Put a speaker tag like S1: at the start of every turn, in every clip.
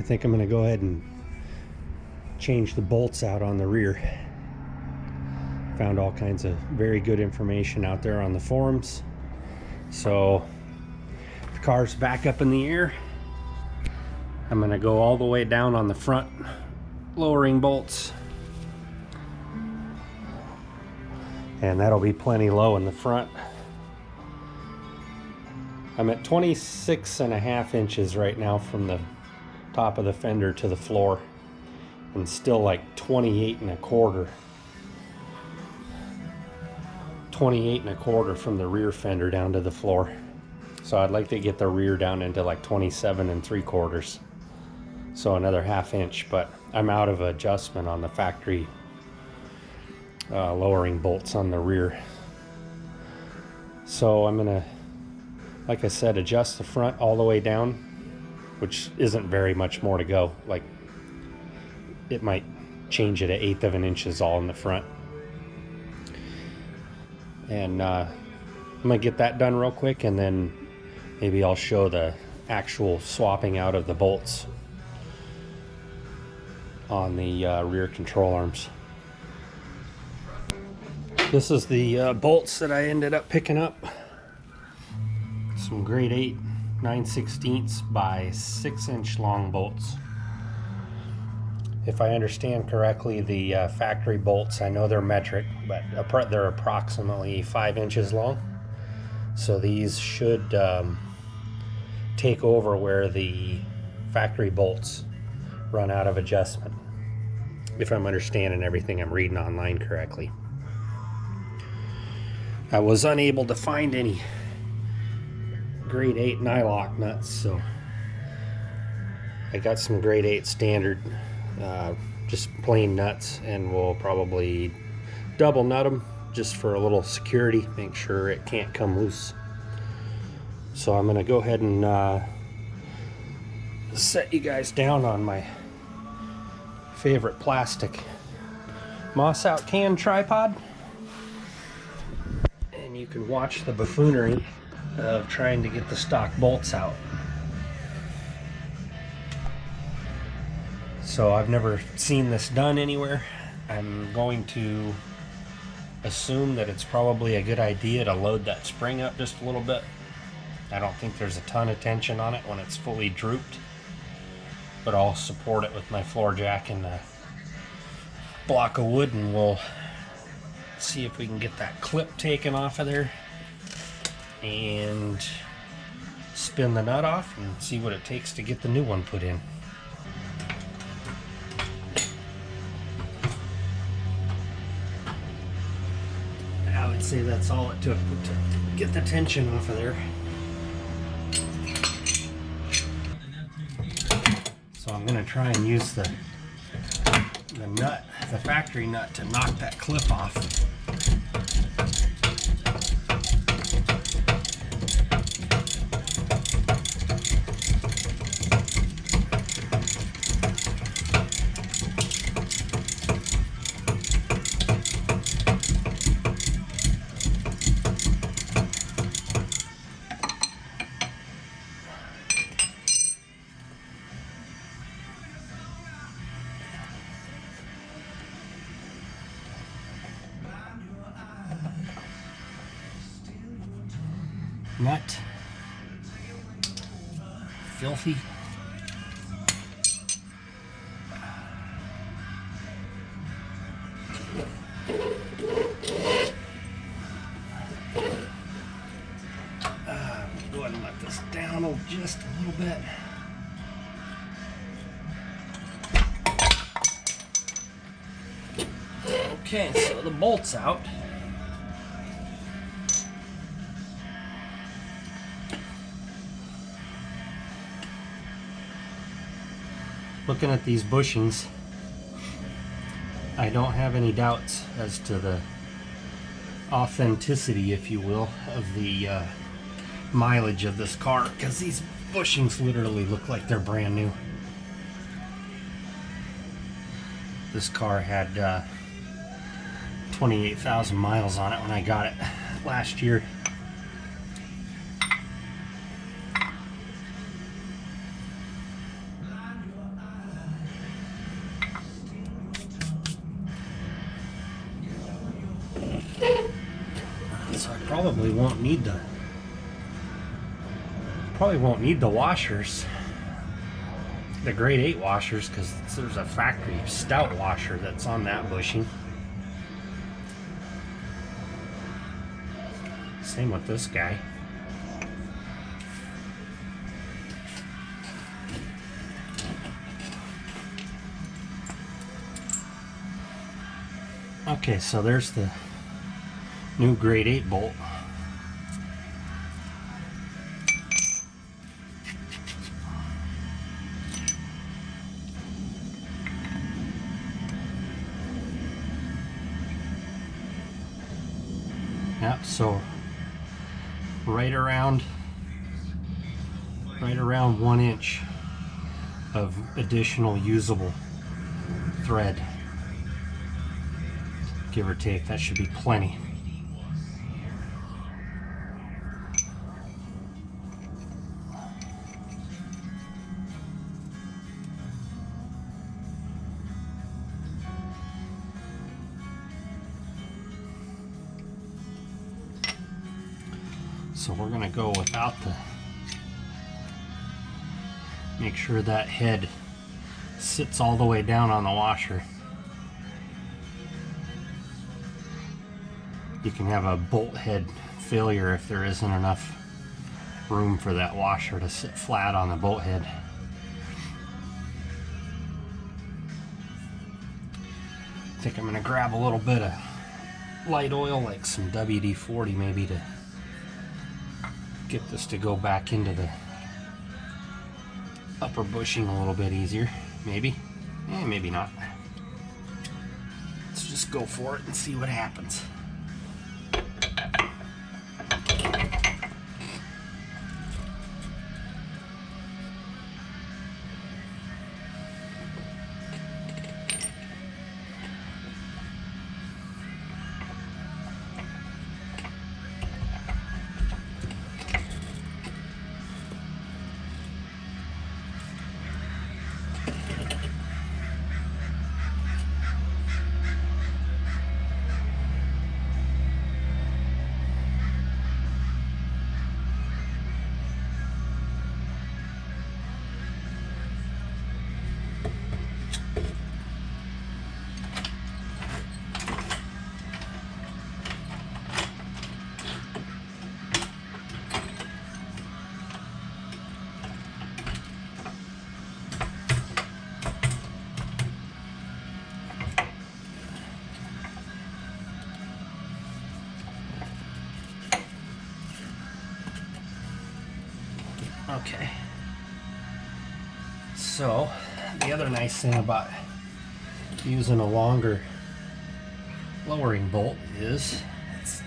S1: I think I'm going to go ahead and change the bolts out on the rear. Found all kinds of very good information out there on the forums. So the car's back up in the air. I'm going to go all the way down on the front lowering bolts, and that'll be plenty low in the front. I'm at 26.5 inches right now from the top of the fender to the floor, and still like 28.25. 28.25 from the rear fender down to the floor. So I'd like to get the rear down into like 27.75. So another ½ inch, but I'm out of adjustment on the factory lowering bolts on the rear. So I'm gonna, like I said, adjust the front all the way down, which isn't very much more to go. Like, it might change it 1/8 of an inch is all in the front. And I'm gonna get that done real quick, and then maybe I'll show the actual swapping out of the bolts on the rear control arms. This is the bolts that I ended up picking up. Some grade 8 9/16 by 6-inch long bolts. If I understand correctly, the factory bolts, I know they're metric, but they're approximately 5 inches long. So these should take over where the factory bolts run out of adjustment, if I'm understanding everything I'm reading online correctly. I was unable to find any grade 8 nylock nuts, so I got some grade 8 standard, just plain nuts, and we'll probably double nut them just for a little security, make sure it can't come loose. So I'm gonna go ahead and set you guys down on my favorite plastic moss out can tripod, and you can watch the buffoonery of trying to get the stock bolts out. So I've never seen this done anywhere. I'm going to assume that it's probably a good idea to load that spring up just a little bit. I don't think there's a ton of tension on it when it's fully drooped, but I'll support it with my floor jack and a block of wood, and we'll see if we can get that clip taken off of there and spin the nut off and see what it takes to get the new one put in. I would say that's all it took to get the tension off of there. So I'm going to try and use the nut, the factory nut, to knock that clip off. Nut. Filthy. Go ahead and let this down just a little bit. Okay, so the bolt's out. Looking at these bushings, I don't have any doubts as to the authenticity, if you will, of the mileage of this car, because these bushings literally look like they're brand new. This car had 28,000 miles on it when I got it last year. probably won't need the washers, the grade 8 washers, because there's a factory stout washer that's on that bushing. Same with this guy. Okay, so there's the new grade 8 bolt. Yep, so right around 1 inch of additional usable thread, give or take. That should be plenty. So we're going to go without the, make sure that head sits all the way down on the washer. You can have a bolt head failure if there isn't enough room for that washer to sit flat on the bolt head. I think I'm going to grab a little bit of light oil, like some WD-40 maybe, to get this to go back into the upper bushing a little bit easier. Maybe. Maybe not. Let's just go for it and see what happens. Okay, so the other nice thing about using a longer lowering bolt is it's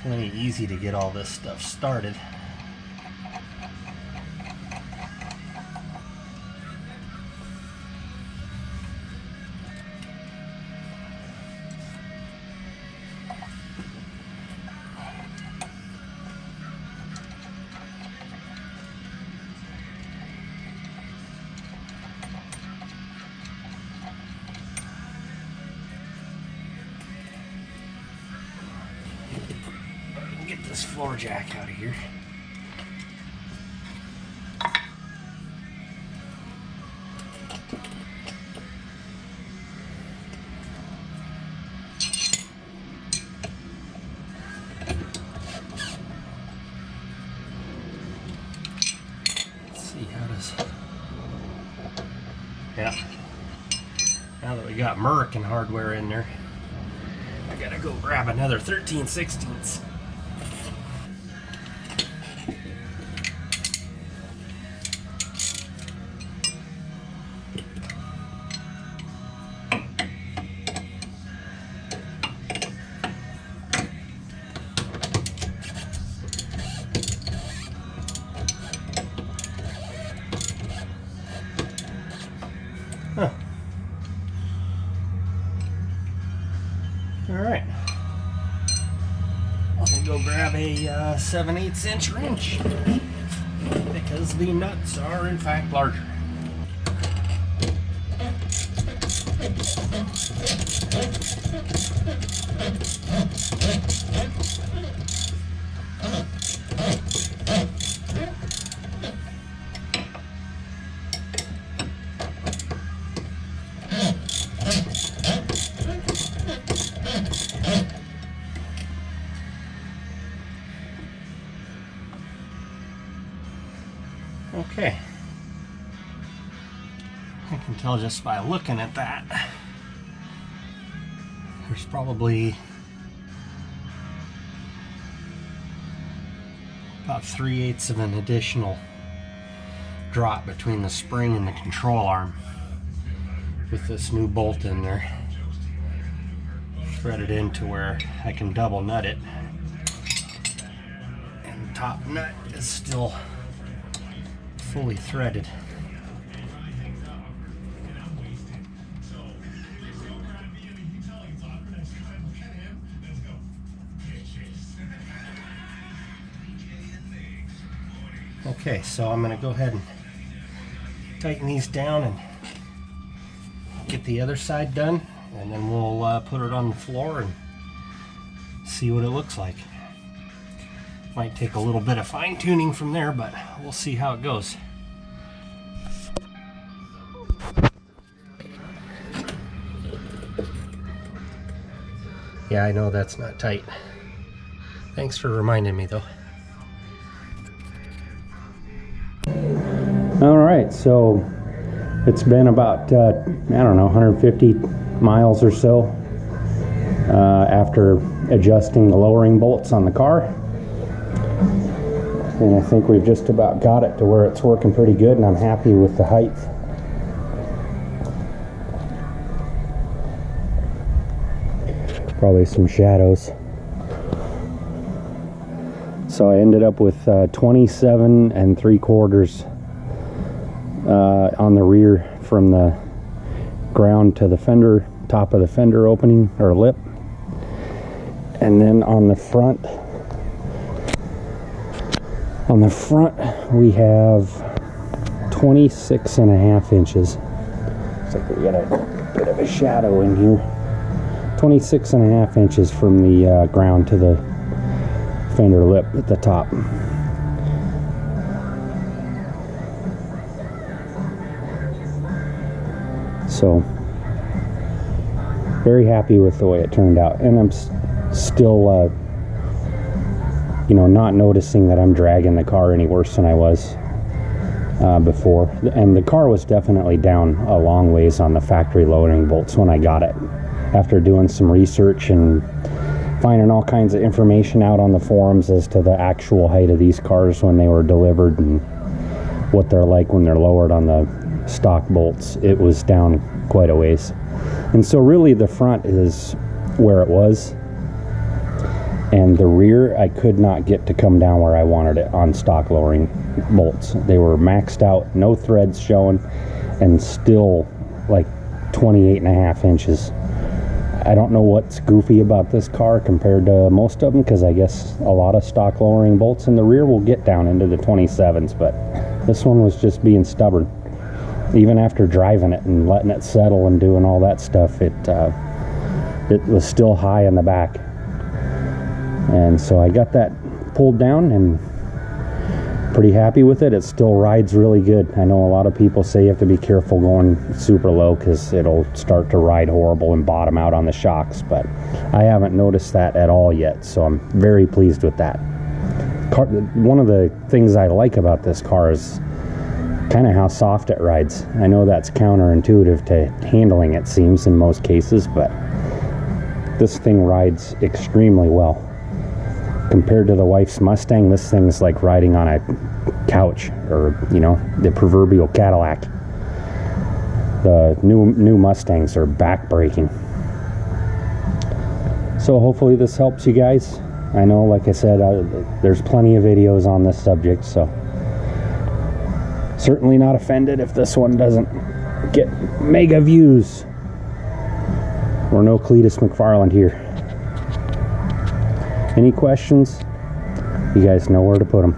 S1: plenty easy to get all this stuff started. Get this floor jack out of here. Let's see, how does... Yeah. Now that we got American hardware in there, I gotta go grab another 13/16. Huh. All right. I'm gonna go grab a 7/8 inch wrench because the nuts are in fact larger. I can tell just by looking at that. There's probably about 3/8 of an additional drop between the spring and the control arm with this new bolt in there. Threaded into where I can double nut it. And the top nut is still fully threaded. Okay, so I'm going to go ahead and tighten these down and get the other side done, and then we'll put it on the floor and see what it looks like. Might take a little bit of fine-tuning from there, but we'll see how it goes. Yeah, I know that's not tight. Thanks for reminding me though. Alright, so it's been about, I don't know, 150 miles or so after adjusting the lowering bolts on the car. And I think we've just about got it to where it's working pretty good, and I'm happy with the height. Probably some shadows. So I ended up with 27 3/4 on the rear from the ground to the fender, top of the fender opening or lip. And then on the front we have 26.5 inches. Looks like we got a bit of a shadow in here. 26.5 inches from the ground to the fender lip at the top. So very happy with the way it turned out, and I'm still you know, not noticing that I'm dragging the car any worse than I was before. And the car was definitely down a long ways on the factory lowering bolts when I got it, after doing some research and finding all kinds of information out on the forums as to the actual height of these cars when they were delivered and what they're like when they're lowered on the stock bolts. It was down quite a ways. And so really the front is where it was, and the rear I could not get to come down where I wanted it on stock lowering bolts. They were maxed out, no threads showing, and still like 28.5 inches. I don't know what's goofy about this car compared to most of them, because I guess a lot of stock lowering bolts in the rear will get down into the 27s, but this one was just being stubborn. Even after driving it and letting it settle and doing all that stuff, it was still high in the back. And so I got that pulled down and pretty happy with it. It still rides really good. I know a lot of people say you have to be careful going super low because it'll start to ride horrible and bottom out on the shocks, but I haven't noticed that at all yet, so I'm very pleased with that. One of the things I like about this car is kind of how soft it rides. I know that's counterintuitive to handling, it seems, in most cases, but this thing rides extremely well. Compared to the wife's Mustang, this thing's like riding on a couch, or, you know, the proverbial Cadillac. The new Mustangs are back-breaking. So hopefully this helps you guys. I know, like I said, there's plenty of videos on this subject, so certainly not offended if this one doesn't get mega views. We're no Cletus McFarland here. Any questions? You guys know where to put them.